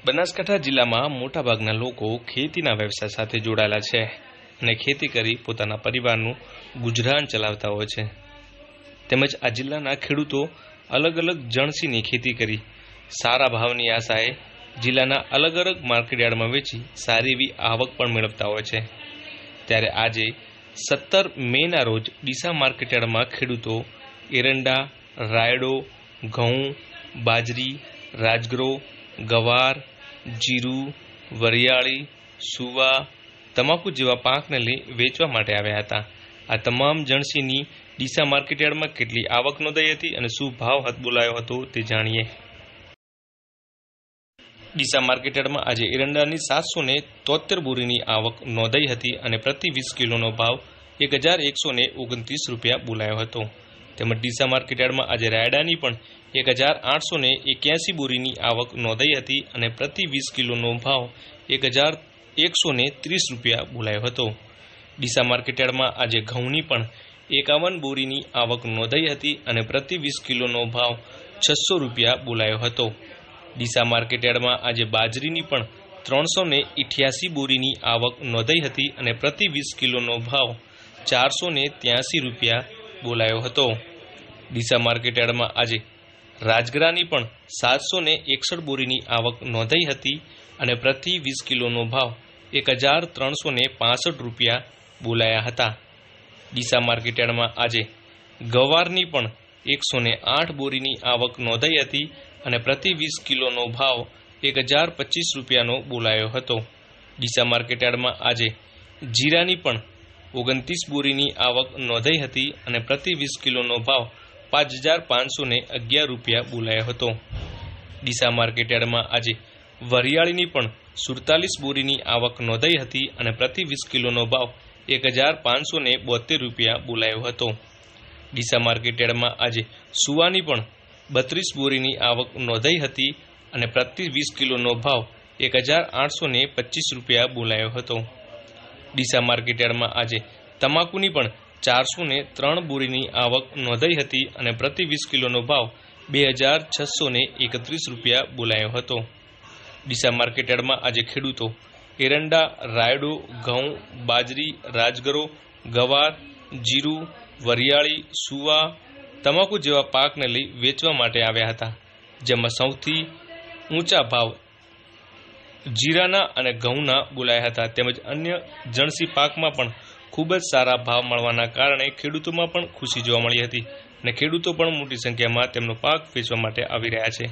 બનાસકાંઠા જિલ્લામાં મોટાભાગના લોકો ખેતીના વ્યવસાય સાથે જોડાયેલા છે અને ખેતી કરી પોતાના પરિવારનું ગુજરાન ચલાવતા હોય છે. તેમજ આ જિલ્લાના ખેડૂતો અલગ અલગ જણસીની ખેતી કરી સારા ભાવની આશાએ જિલ્લાના અલગ અલગ માર્કેટયાર્ડમાં વેચી સારી એવી આવક પણ મેળવતા હોય છે. ત્યારે આજે 17 મેના રોજ ડીસા માર્કેટયાર્ડમાં ખેડૂતો એરંડા, રાયડો, ઘઉં, બાજરી, રાજગરો, ગવાર, જીરું, વરિયાળી, સુવા, તમાકુ જેવા પાકને લઈ વેચવા માટે આવ્યા હતા. આ તમામ જણસીની ડીસા માર્કેટયાર્ડમાં કેટલી આવક નોંધાઈ હતી અને શું ભાવ હાથ બોલાયો હતો તે જાણીએ. ડીસા માર્કેટયાર્ડમાં આજે એરંડાની 773 બોરીની આવક નોંધાઈ હતી અને પ્રતિ 20 કિલોનો ભાવ 1129 રૂપિયા બોલાયો હતો. તેમજ ડીસા માર્કેટયાર્ડમાં આજે રાયડાની પણ 1881 બોરીની આવક નોંધાઈ હતી અને પ્રતિ 20 કિલોનો ભાવ 1130 રૂપિયા બોલાયો હતો. ડીસા માર્કેટયાર્ડમાં આજે ઘઉંની પણ 51 બોરીની આવક નોંધાઈ હતી અને પ્રતિ 20 કિલોનો ભાવ 600 રૂપિયા બોલાયો હતો. ડીસા માર્કેટયાર્ડમાં આજે બાજરીની પણ 388 બોરીની આવક નોંધાઈ હતી અને પ્રતિ 20 કિલોનો ભાવ 483 રૂપિયા બોલાયો હતો. ડીસા માર્કેટયાર્ડમાં આજે રાજગરાની પણ 761 બોરીની આવક નોંધાઈ હતી અને પ્રતિ 20 કિલોનો ભાવ 1365 રૂપિયા બોલાયા હતા. ડીસા માર્કેટયાર્ડમાં આજે ગવારની પણ 108 બોરીની આવક નોંધાઈ હતી અને પ્રતિ 20 કિલોનો ભાવ 1025 રૂપિયાનો બોલાયો હતો. ડીસા માર્કેટયાર્ડમાં આજે જીરાની પણ 29 બોરીની આવક નોંધાઈ હતી અને પ્રતિ 20 કિલોનો ભાવ 5511 રૂપિયા બોલાયો હતો. ડીસા માર્કેટયાર્ડમાં આજે વરિયાળીની પણ 47 બોરીની આવક નોંધાઈ હતી અને પ્રતિ 20 કિલોનો ભાવ 1572 રૂપિયા બોલાયો હતો. ડીસા માર્કેટયાર્ડમાં આજે સુવાની પણ 32 બોરીની આવક નોંધાઈ હતી અને પ્રતિ 20 કિલોનો ભાવ 1825 રૂપિયા બોલાયો હતો. ડીસા માર્કેટયાર્ડમાં આજે તમાકુની પણ 403 બોરીની આવક નોંધાઈ હતી અને પ્રતિ 20 કિલોનો ભાવ 2631 રૂપિયા બોલાયો હતો. ડીસા માર્કેટયાર્ડમાં આજે ખેડૂતો એરંડા, રાયડો, ઘઉં, બાજરી, રાજગરો, ગવાર, જીરું, વરિયાળી, સુવા, તમાકુ જેવા પાકને લઈ વેચવા માટે આવ્યા હતા. જેમાં સૌથી ઊંચા ભાવ જીરાના અને ઘઉંના બોલાયા હતા. તેમજ અન્ય જણસી પાકમાં પણ ખૂબ જ સારા ભાવ મળવાના કારણે ખેડૂતોમાં પણ ખુશી જોવા મળી હતી અને ખેડૂતો પણ મોટી સંખ્યામાં તેમનો પાક વેચવા માટે આવી રહ્યા છે.